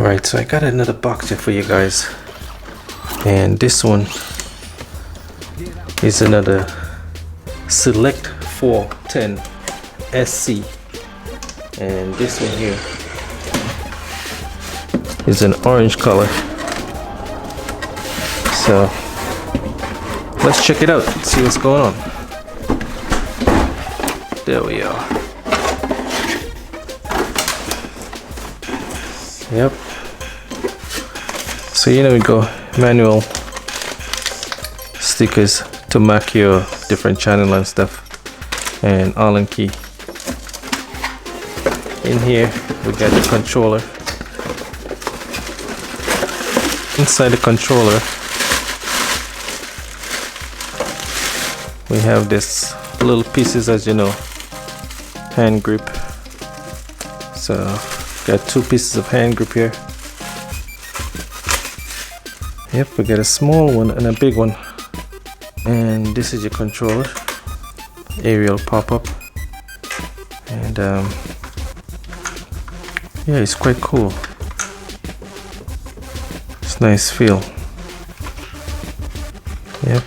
Alright, so I got another box here for you guys, and this one is another Select 410 SC, and this one here is an orange color. So let's check it out, see what's going on. There we are. Yep. So we go manual stickers to mark your different channel and stuff, and Allen key. In here we got the controller. Inside the controller we have this little pieces, as you know, hand grip. So got two pieces of hand grip here. Yep, we got a small one and a big one. And this is your controller. Aerial pop-up. And yeah, it's quite cool. It's nice feel. Yep.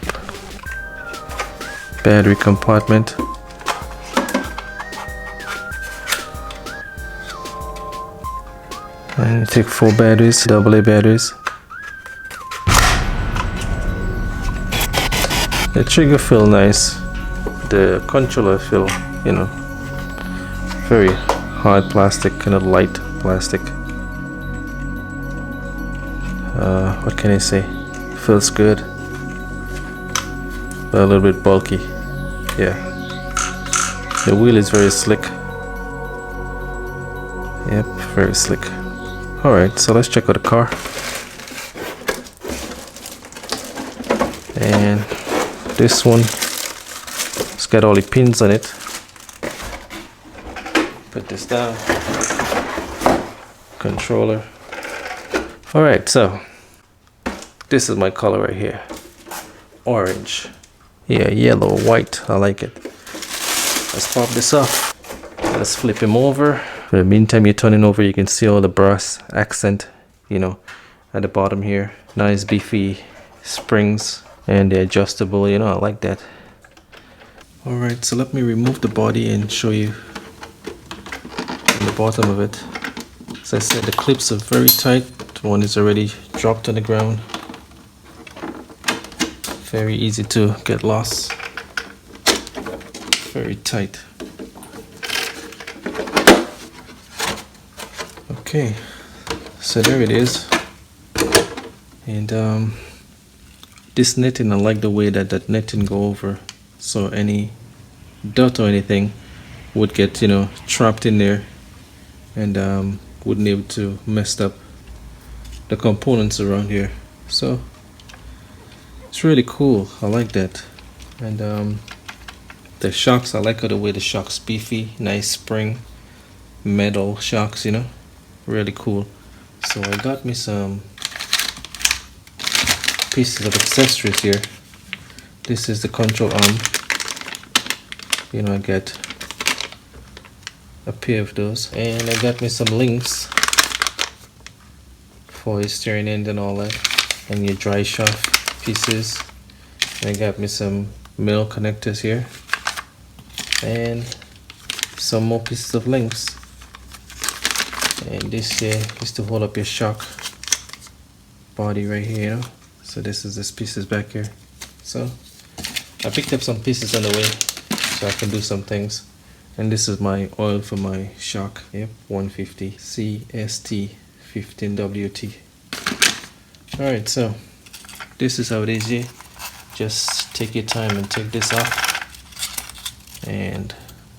Battery compartment. And you take 4 batteries, AA batteries. The trigger feel nice. The controller feel, very hard plastic, kind of light plastic. What can I say? Feels good, but a little bit bulky. Yeah. The wheel is very slick. Yep, very slick. Alright, so let's check out the car. And this one, it's got all the pins on it. Put this down. Controller. Alright, so this is my color right here. Orange. Yeah, yellow, white. I like it. Let's pop this off. Let's flip him over. In the meantime, you're turning over, you can see all the brass accent, at the bottom here. Nice beefy springs, and they're adjustable, I like that. Alright, so let me remove the body and show you the bottom of it. As I said, the clips are very tight. One is already dropped on the ground. Very easy to get lost. Very tight. Okay, so there it is. And this netting, I like the way that netting go over, so any dirt or anything would get trapped in there, and wouldn't able to mess up the components around here. So it's really cool. I like that. And the shocks, I like the way the shocks beefy, nice spring metal shocks, really cool. So I got me some pieces of accessories here. This is the control arm. I got a pair of those, and I got me some links for your steering end and all that, and your dry shaft pieces. And I got me some male connectors here, and some more pieces of links. And this here is to hold up your shock body right here. So this is this pieces back here. So I picked up some pieces on the way so I can do some things. And this is my oil for my shock. Yep, 150 CST 15WT. Alright, so this is how it is here. Just take your time and take this off, and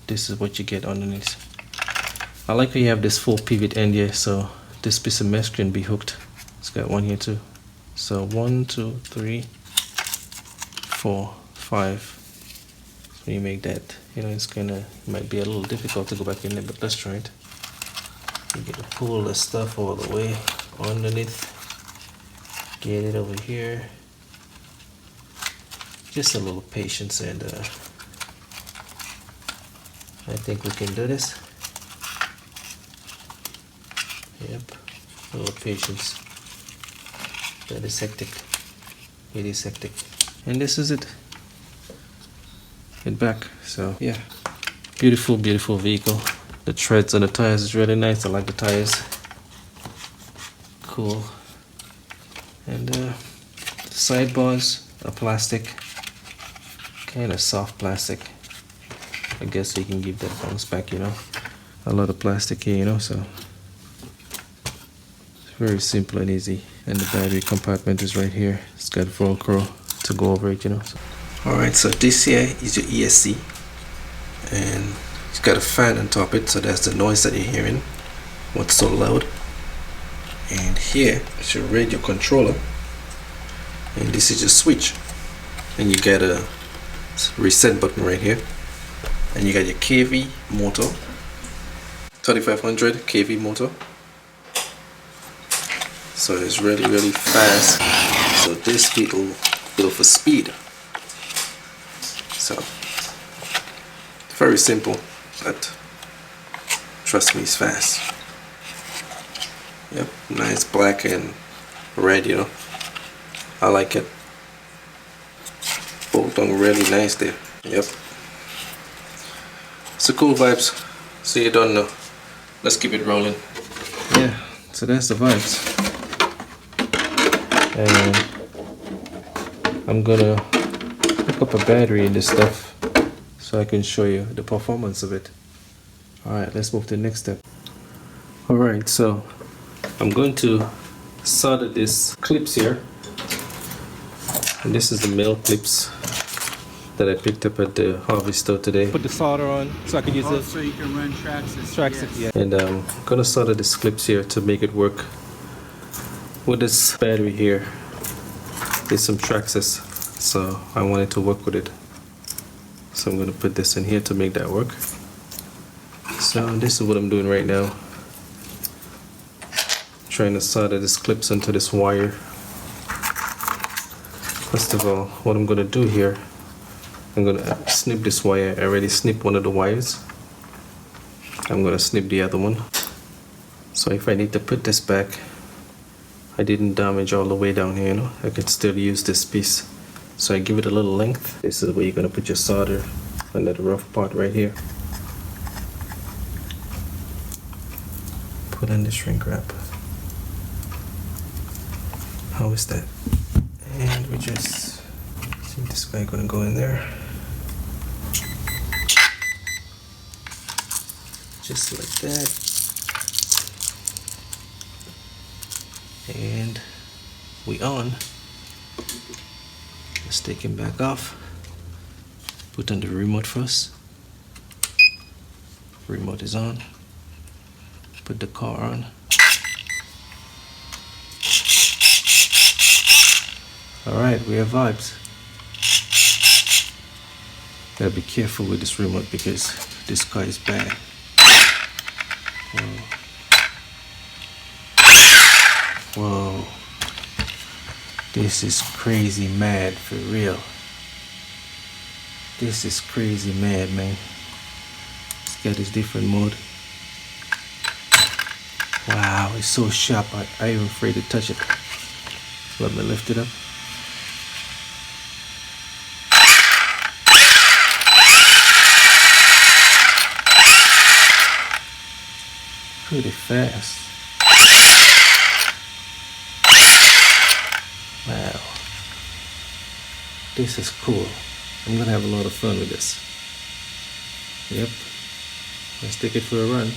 this is what you get underneath. I like how you have this full pivot end here, so this piece of mesh can be hooked. It's got one here too. So 1, 2, 3, 4, 5. So you make that, it's it might be a little difficult to go back in there, but let's try it. You get to pull the stuff all the way underneath. Get it over here. Just a little patience, and I think we can do this. Yep. A little patience. That is hectic. It is hectic. And this is it. Head back. So yeah. Beautiful, beautiful vehicle. The treads on the tires is really nice. I like the tires. Cool. And the sidebars are plastic. Kind of soft plastic. I guess you can give that bounce back, you know. A lot of plastic here, you know, so it's very simple and easy. And the battery compartment is right here. It's got Velcro to go over it, you know. So. Alright, so this here is your ESC. And it's got a fan on top of it, so that's the noise that you're hearing. What's so loud. And here is your radio controller. And this is your switch. And you got a reset button right here. And you got your kV motor. 3500 kV motor. So it's really, really fast. So this vehicle built for speed. So very simple, but trust me, it's fast. Yep, nice black and red, you know. I like it. Both done really nice there. Yep. So cool vibes. So you don't know. Let's keep it rolling. Yeah, so that's the vibes. And I'm gonna hook up a battery in this stuff so I can show you the performance of it. Alright, let's move to the next step. Alright, so I'm going to solder these clips here. And this is the male clips that I picked up at the Harvey store today. Put the solder on so I can use it. So you can run Traxxas. Traxxas, yeah. And I'm gonna solder these clips here to make it work with this battery here. There's some Traxxas, so I wanted to work with it. So I'm gonna put this in here to make that work. So this is what I'm doing right now. Trying to solder these clips onto this wire. First of all, what I'm gonna do here, I'm gonna snip this wire. I already snipped one of the wires. I'm gonna snip the other one. So if I need to put this back, I didn't damage all the way down here, you know. I could still use this piece. So I give it a little length. This is where you're gonna put your solder under the rough part right here. Put on the shrink wrap. How is that? And we just see this guy gonna go in there. Just like that. And we on. Let's take him back off. Put on the remote first. Remote is on. Put the car on. Alright, we have vibes. Gotta be careful with this remote because this car is bad. Whoa. Whoa. This is crazy mad for real. This is crazy mad, man. It's got this different mode. Wow, it's so sharp. I even afraid to touch it. Let me lift it up. Pretty fast. Wow. This is cool. I'm gonna have a lot of fun with this. Yep. Let's take it for a run.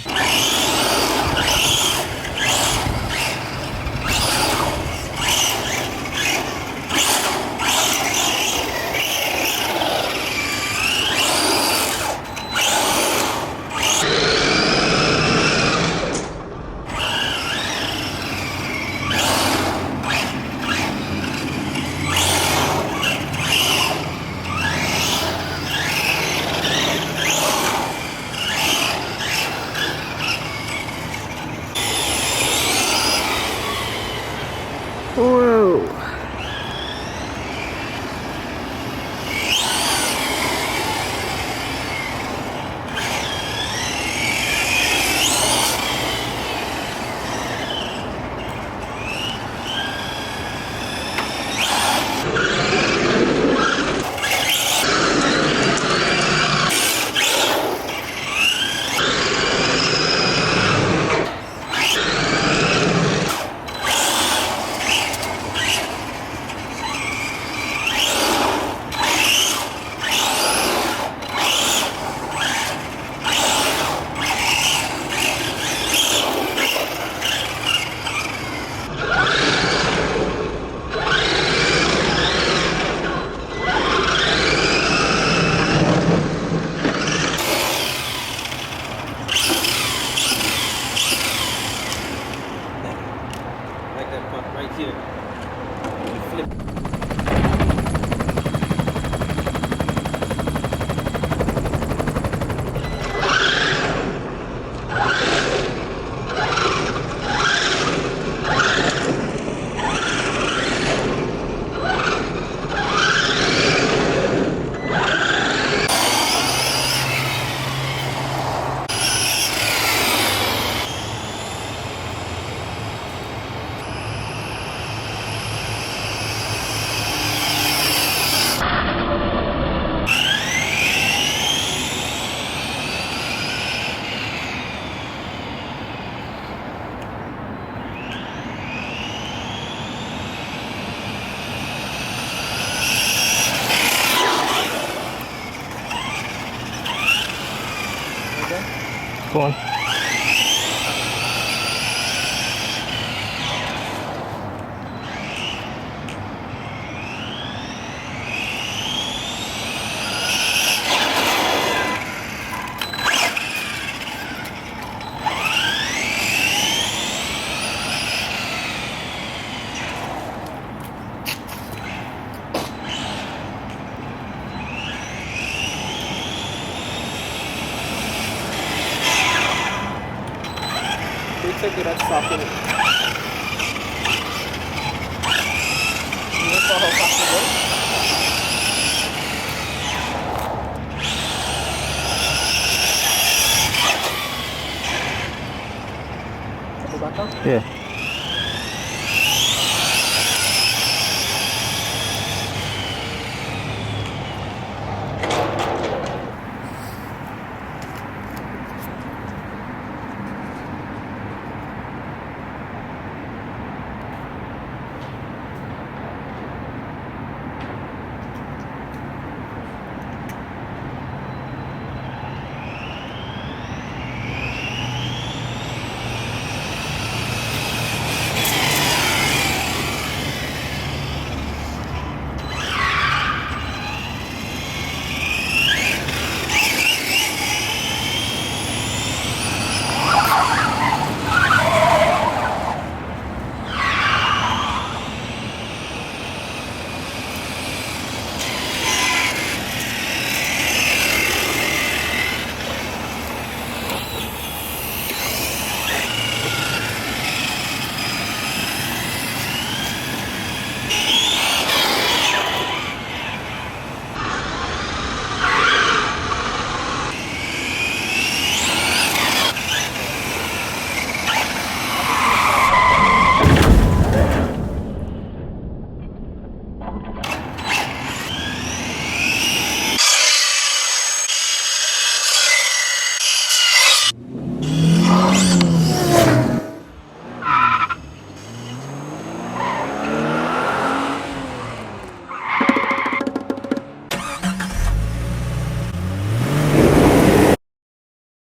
phone. It's a good at stopping it. You know how fast it goes? Go back up? Yeah.